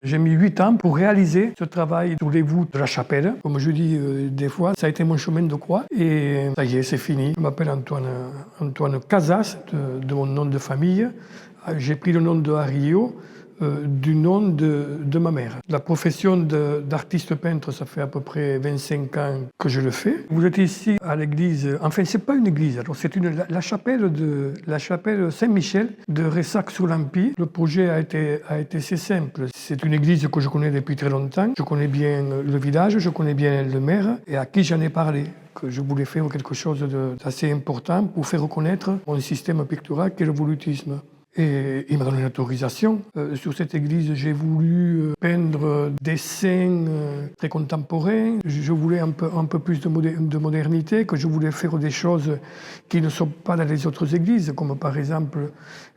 J'ai mis 8 ans pour réaliser ce travail sur les voûtes de la chapelle. Comme je dis des fois, ça a été mon chemin de croix et ça y est, c'est fini. Je m'appelle Antoine Casas, de mon nom de famille. J'ai pris le nom de Arillo du nom de ma mère. La profession d'artiste peintre, ça fait à peu près 25 ans que je le fais. Vous êtes ici à l'église, enfin c'est pas une église, alors c'est la chapelle Saint-Michel de Ressac-sur-Lampy. Le projet a été assez simple. C'est une église que je connais depuis très longtemps. Je connais bien le village, je connais bien le maire et à qui j'en ai parlé. Que je voulais faire quelque chose d'assez important pour faire reconnaître mon système pictural qu'est le volutisme. Et il m'a donné une autorisation. Sur cette église, j'ai voulu peindre des scènes très contemporains. Je voulais un peu plus de modernité, que je voulais faire des choses qui ne sont pas dans les autres églises, comme par exemple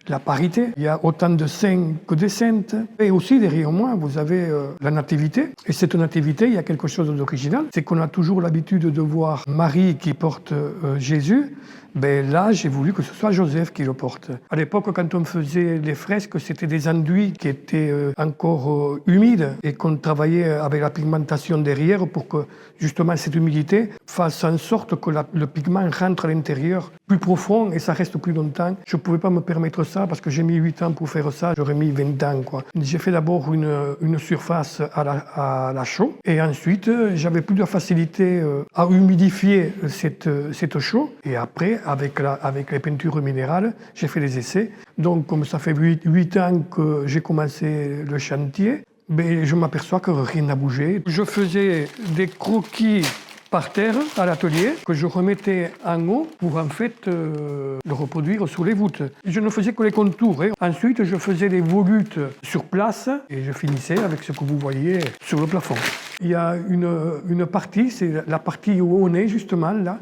la parité. Il y a autant de saints que de saintes. Et aussi, derrière moi, vous avez la nativité. Et cette nativité, il y a quelque chose d'original. C'est qu'on a toujours l'habitude de voir Marie qui porte Jésus. Ben là, j'ai voulu que ce soit Joseph qui le porte. À l'époque, quand on faisait les fresques, c'était des enduits qui étaient encore humides et qu'on travaillait avec la pigmentation derrière pour que justement cette humidité fasse en sorte que le pigment rentre à l'intérieur plus profond et ça reste plus longtemps. Je ne pouvais pas me permettre ça parce que j'ai mis 8 ans pour faire ça, j'aurais mis 20 ans, quoi. J'ai fait d'abord une surface à la chaux et ensuite j'avais plus de facilité à humidifier cette chaux et après avec les peintures minérales, j'ai fait des essais. Donc comme ça fait 8 ans que j'ai commencé le chantier, ben, je m'aperçois que rien n'a bougé. Je faisais des croquis par terre à l'atelier que je remettais en haut pour en fait le reproduire sous les voûtes. Je ne faisais que les contours. Ensuite, je faisais les volutes sur place et je finissais avec ce que vous voyez sur le plafond. Il y a une partie, c'est la partie où on est justement là,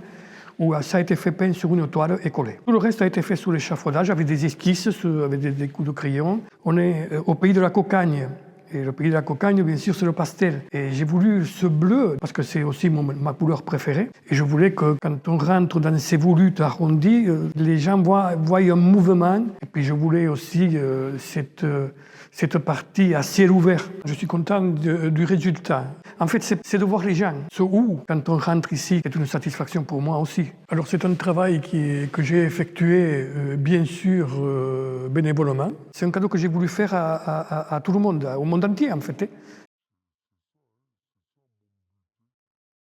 où ça a été fait peint sur une toile et collé. Tout le reste a été fait sur l'échafaudage avec des esquisses, avec des coups de crayon. On est au pays de la cocagne. Et le pays de la cocagne, bien sûr, c'est le pastel. Et j'ai voulu ce bleu, parce que c'est aussi ma couleur préférée. Et je voulais que quand on rentre dans ces volutes arrondies, les gens voient un mouvement. Et puis je voulais aussi cette partie à ciel ouvert. Je suis content du résultat. En fait, c'est de voir les gens. Ce où, quand on rentre ici, c'est une satisfaction pour moi aussi. Alors c'est un travail que j'ai effectué, bien sûr, bénévolement. C'est un cadeau que j'ai voulu faire à tout le monde, au monde entier en fait.